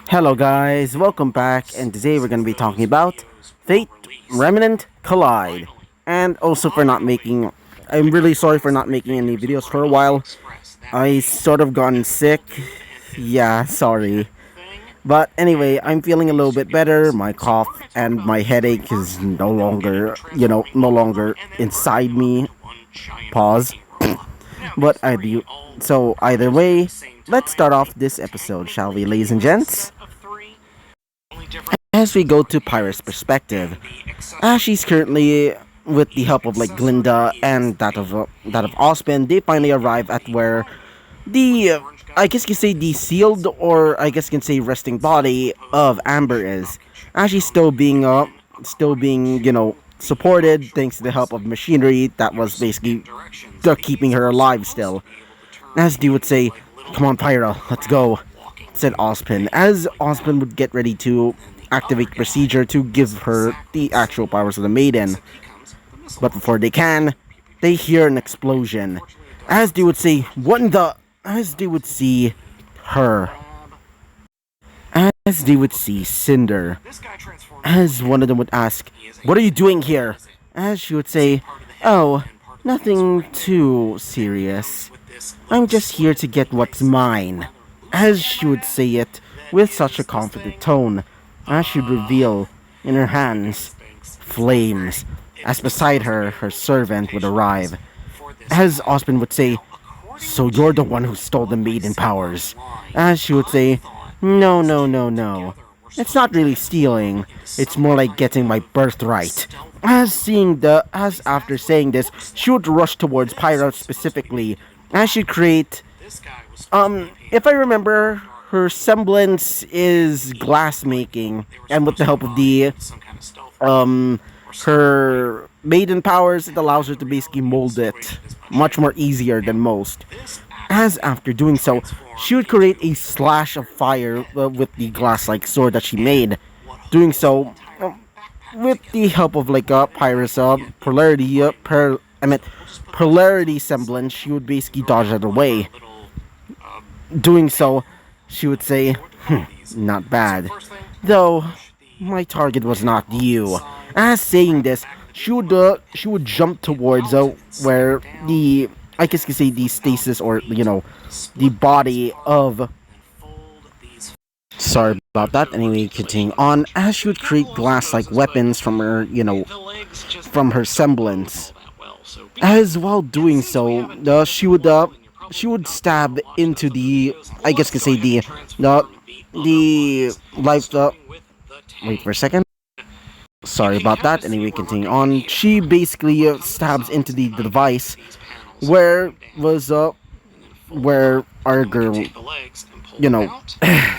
Hello guys, welcome back, and today we're going to be talking about Fate Remnant Collide. And also I'm really sorry for not making any videos for a while. I sort of gotten sick. Yeah, sorry. But anyway, I'm feeling a little bit better. My cough and my headache is no longer inside me. Pause. But I do. So either way, let's start off this episode, shall we, ladies and gents? As we go to Pyra's perspective, she's currently, with the help of like Glinda and that of Ospen, they finally arrive at where the I guess you can say the sealed, or I guess you can say resting body of Amber is. She's still being supported thanks to the help of machinery that was basically keeping her alive still. As they would say, "Come on, Pyra, let's go," said Ozpin, as Ozpin would get ready to activate the procedure to give her the actual powers of the maiden. But before they can, they hear an explosion. As they would say, "What in the..." As they would see her. As they would see Cinder. As one of them would ask, "What are you doing here?" As she would say, "Oh, nothing too serious. I'm just here to get what's mine." As she would say it with such a confident tone, as she'd reveal in her hands flames, as beside her, her servant would arrive. As Ospen would say, "So you're the one who stole the maiden powers?" As she would say, "No, no, no, no. It's not really stealing. It's more like getting my birthright." As after saying this, she would rush towards Pyra specifically, as she'd create, if I remember, her semblance is glass making, and with the help of her maiden powers, it allows her to basically mold it much more easier than most. As after doing so, she would create a slash of fire with the glass-like sword that she made. Doing so, with the help of Pyra's polarity semblance, she would basically dodge it away. Doing so, she would say, "Not bad. Though, my target was not you." As saying this, she would jump towards where I guess you could say the stasis, or the body of. Sorry about that. Anyway, continuing on, as she would create glass-like weapons from her, from her semblance. As while doing so, she would stab into the, I guess you could say the life. Wait for a second. Sorry about that. Anyway, continuing on, she basically stabs into the device where our girl,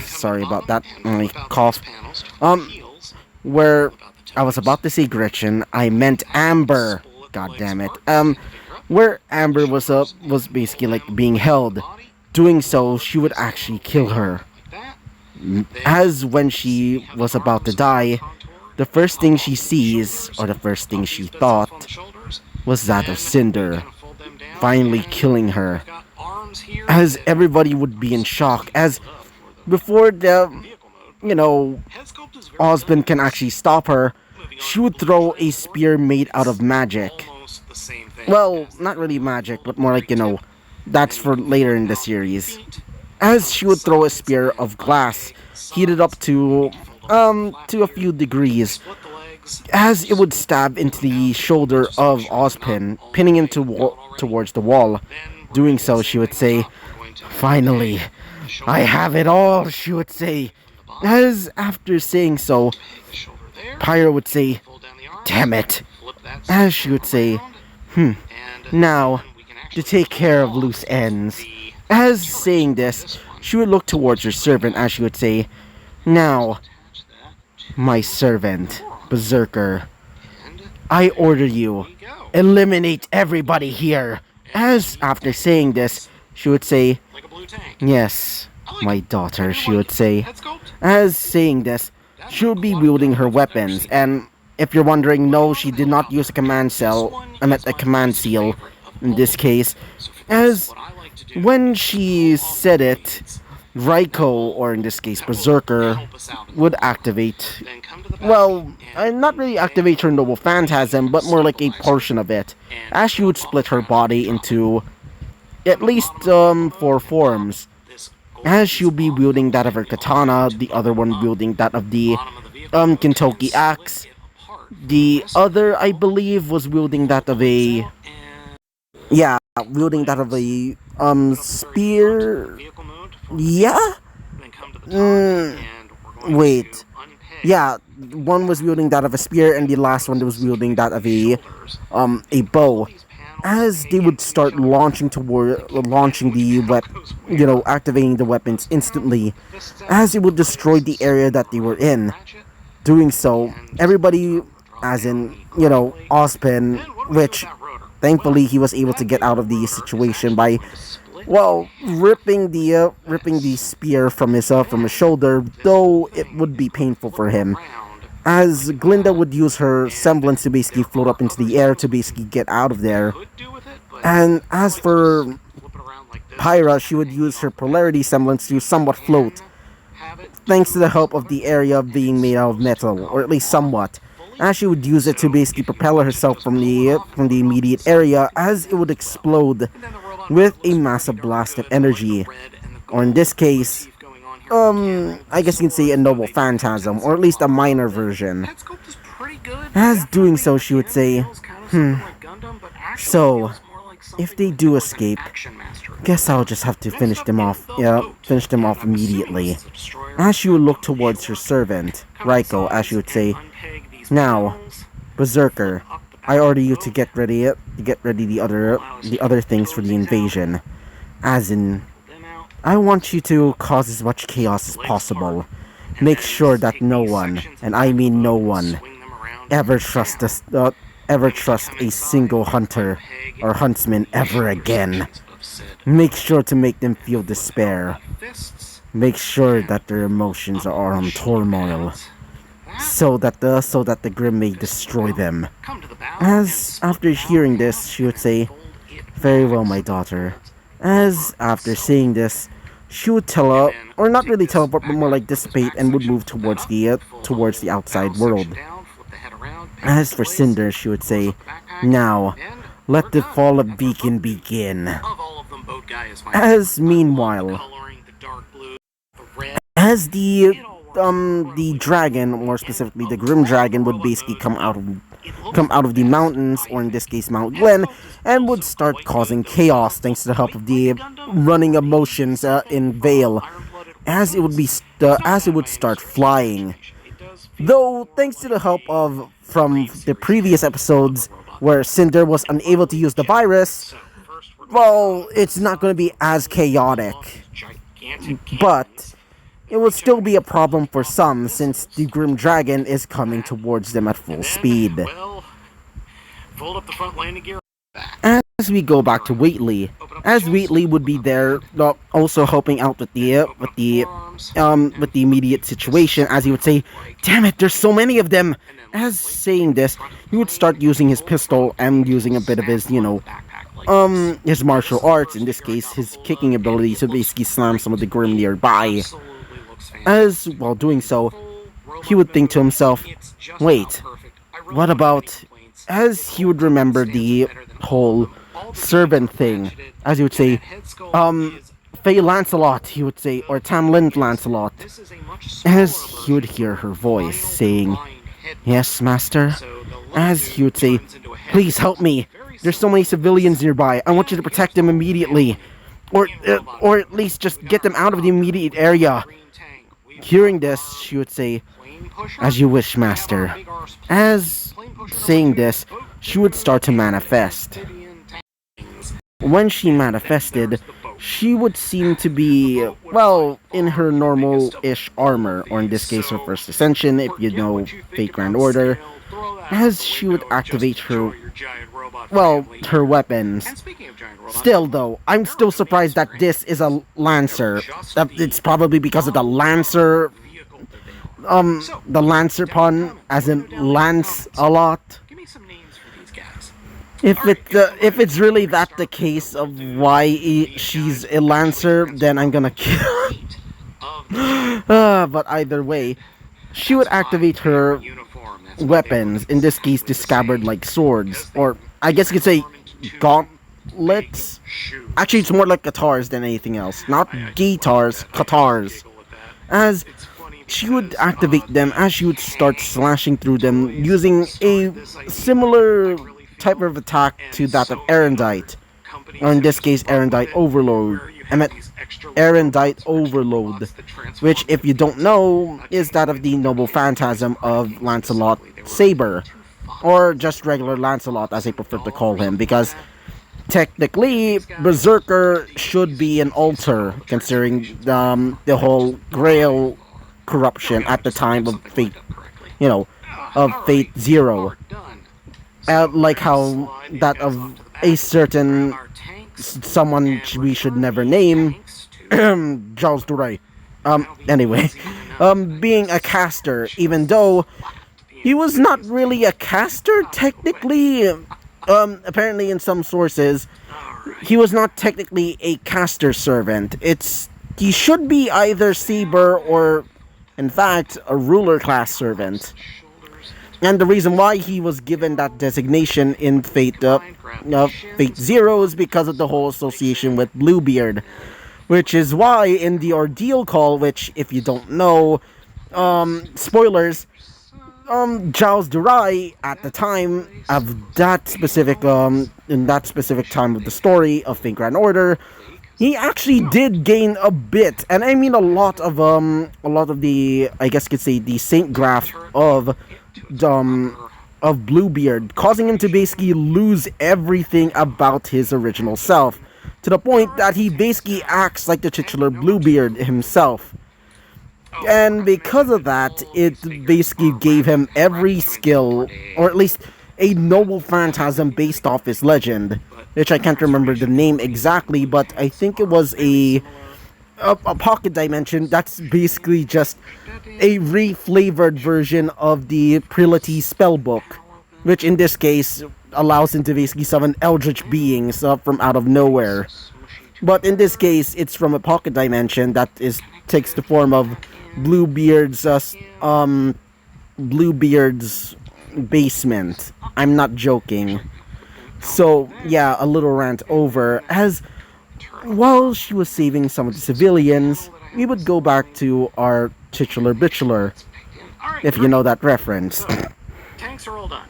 sorry about that. My cough. Where I was about to say Gretchen, I meant Amber. God damn it. Where Amber was basically being held. Doing so, she would actually kill her. As when she was about to die, the first thing she sees, or the first thing she thought, was that of Cinder, finally killing her. As everybody would be in shock, as before Osmond can actually stop her, she would throw a spear made out of magic. Well, not really magic, but more that's for later in the series. As she would throw a spear of glass, heated up to a few degrees, as it would stab into the shoulder of Ozpin, pinning him towards the wall. Doing so, she would say, "Finally, I have it all," she would say. As after saying so, Pyra would say, "Damn it." As she would say, "Now, to take care of loose ends." As saying this, she would look towards her servant, as she would say, "Now, my servant, Berserker, I order you, eliminate everybody here." As after saying this, she would say, "Yes, my daughter," she would say. As saying this, she would be wielding her weapons, and if you're wondering, no, she did not use a command in this case, as when she said it, Raiko, or in this case Berserker, would activate, well, not really activate her noble phantasm, but more like a portion of it, as she would split her body into at least four forms, as she'll be wielding that of her katana, the other one wielding that of the Kintoki axe, the other, I believe, was wielding that of a, yeah, wielding that of a spear. Yeah. Wait. Yeah, one was wielding that of a spear, and the last one was wielding that of a bow. As they would start launching the activating the weapons instantly, as it would destroy the area that they were in. Doing so, everybody, as in, Ozpin, which thankfully he was able to get out of the situation by, well, ripping the spear from his shoulder, though it would be painful for him. As Glinda would use her semblance to basically float up into the air to basically get out of there. And as for Pyra, she would use her polarity semblance to somewhat float, thanks to the help of the area being made out of metal, or at least somewhat. As she would use it to basically propel herself from the immediate area, as it would explode with a massive blast of energy, or in this case, I guess you can say a noble phantasm, or at least a minor version. As doing so, she would say, so, if they do escape, guess I'll just have to finish them off immediately. As she would look towards her servant, Raiko, as she would say, now, Berserker, I order you to get ready the other things for the invasion. As in, I want you to cause as much chaos as possible. Make sure that no one, and I mean no one, ever trust a single hunter or huntsman ever again. Make sure to make them feel despair. Make sure that their emotions are on turmoil, so that the Grimm may destroy them. As after hearing this, she would say, "Very well, my daughter." As after saying this, she would or not really teleport, but more like dissipate, and would move towards the outside world. As for Cinder, she would say, "Now, let the fall of Beacon begin." As meanwhile, as the dragon, more specifically the Grim Dragon, would basically come out of the mountains, or in this case Mount Glen, and would start causing chaos thanks to the help of the running emotions in Vale, as it would start flying. Though thanks to the help from the previous episodes where Cinder was unable to use the virus, well, it's not going to be as chaotic. But it will still be a problem for some, since the Grim Dragon is coming towards them at full speed. As we go back to Wheatley, as Wheatley would be there, also helping out with the immediate situation, as he would say, "Damn it, there's so many of them!" As saying this, he would start using his pistol and using a bit of his, his martial arts, in this case, his kicking ability, to basically slam some of the Grimm nearby. As while doing so, he would think to himself, wait, what about, as he would remember the whole servant thing, as he would say, Faye Lancelot, he would say, or Tamlin Lancelot, as he would hear her voice saying, "Yes, master," as he would say, "Please help me, there's so many civilians nearby, I want you to protect them immediately, or at least just get them out of the immediate area." Hearing this, she would say, "As you wish, master." As saying this, she would start to manifest. When she manifested, she would seem to be, well, in her normal-ish armor, or in this case her first ascension, if you know Fate Grand Order, as she would activate her, well, her weapons. Still, though, I'm still surprised that this is a Lancer. It's probably because of the Lancer pun, as in Lance a lot. If it's really that the case of why she's a Lancer, then I'm gonna kill. But either way, she would activate her weapons, in this case the scabbard-like swords, or I guess you could say gauntlets. Actually, it's more like guitars than anything else. Not guitars, katars. As she would activate them, as she would start slashing through them using a similar type of attack to that of Erendite, or in this case, Erendite Overload. I meant Erendite Overload, which, if you don't know, is that of the noble phantasm of Lancelot Saber, or just regular Lancelot as I prefer to call him, because technically Berserker should be an alter, considering the whole Grail corruption at the time of Fate, of Fate Zero. Like how that of a certain someone we should never name, Charles Duray. Anyway, being a caster, even though he was not really a caster technically. Apparently in some sources, he was not technically a caster servant. He should be either Saber or, in fact, a ruler class servant. And the reason why he was given that designation in Fate Zero is because of the whole association with Bluebeard. Which is why in the Ordeal Call, which, if you don't know, spoilers, Giles Durai, at the time of that specific, in that specific time of the story of Fate Grand Order, he actually did gain a bit, and I mean a lot of the, I guess you could say, the Saint Graph of Bluebeard, causing him to basically lose everything about his original self, to the point that he basically acts like the titular Bluebeard himself. And because of that, it basically gave him every skill, or at least a noble phantasm based off his legend, which I can't remember the name exactly, but I think it was a pocket dimension that's basically just a re-flavored version of the Prelity spellbook, which in this case allows him to basically summon eldritch beings from out of nowhere. But in this case, it's from a pocket dimension that takes the form of Bluebeard's basement. I'm not joking. So yeah, a little rant over. As while she was saving some of the civilians, we would go back to our titular bitchular, if you know that reference. Tanks are all done.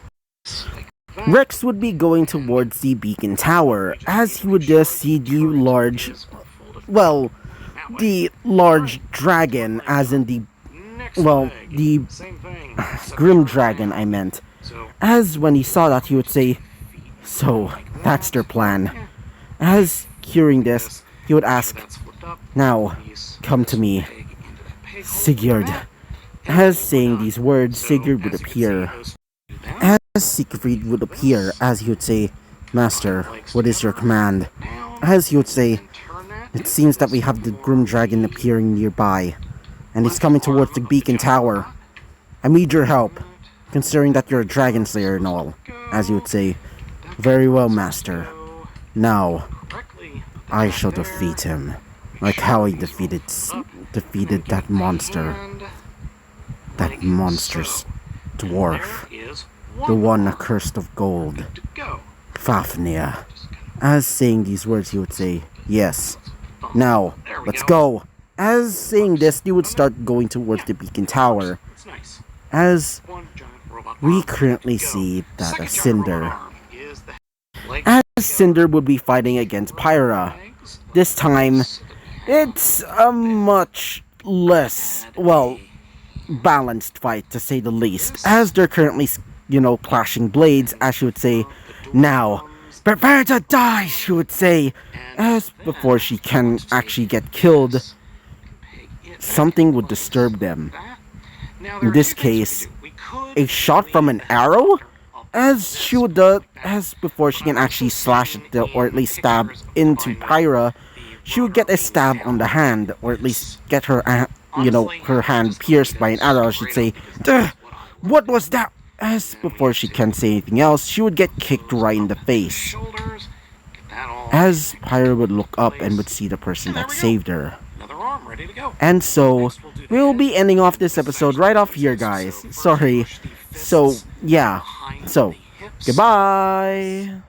Rex would be going towards the beacon tower, as he would just see the large dragon, as in the grim dragon I meant. As when he saw that, he would say, "So, that's their plan." As hearing this, he would ask, "Now, come to me, Sigurd." As saying these words, Sigurd would appear. As Siegfried would appear, as he would say, "Master, what is your command?" As he would say, "It seems that we have the Grim Dragon appearing nearby, and it's coming towards the beacon tower. I need your help, considering that you're a dragon slayer and all." As he would say, "Very well, Master. Now, I shall defeat him, like how he defeated that monster. That monstrous dwarf. The one accursed of gold. Fafnir." As saying these words, he would say, "Yes. Now, let's go." As saying this, he would start going towards the beacon tower. As we currently see that a Cinder. As Cinder would be fighting against Pyra. This time, it's a much less, balanced fight, to say the least. As they're currently, clashing blades, as she would say, "Now, prepare to die," she would say. As before she can actually get killed, something would disturb them. In this case, a shot from an arrow? As she would as before she can actually slash it, or at least stab into Pyra, she would get a stab on the hand, or at least get her, her hand pierced by an arrow. She'd say, "Duh, what was that?" As before she can say anything else, she would get kicked right in the face. As Pyra would look up and would see the person that saved her. And so, we'll be ending off this episode right off here, guys. Sorry. So, yeah. So, goodbye.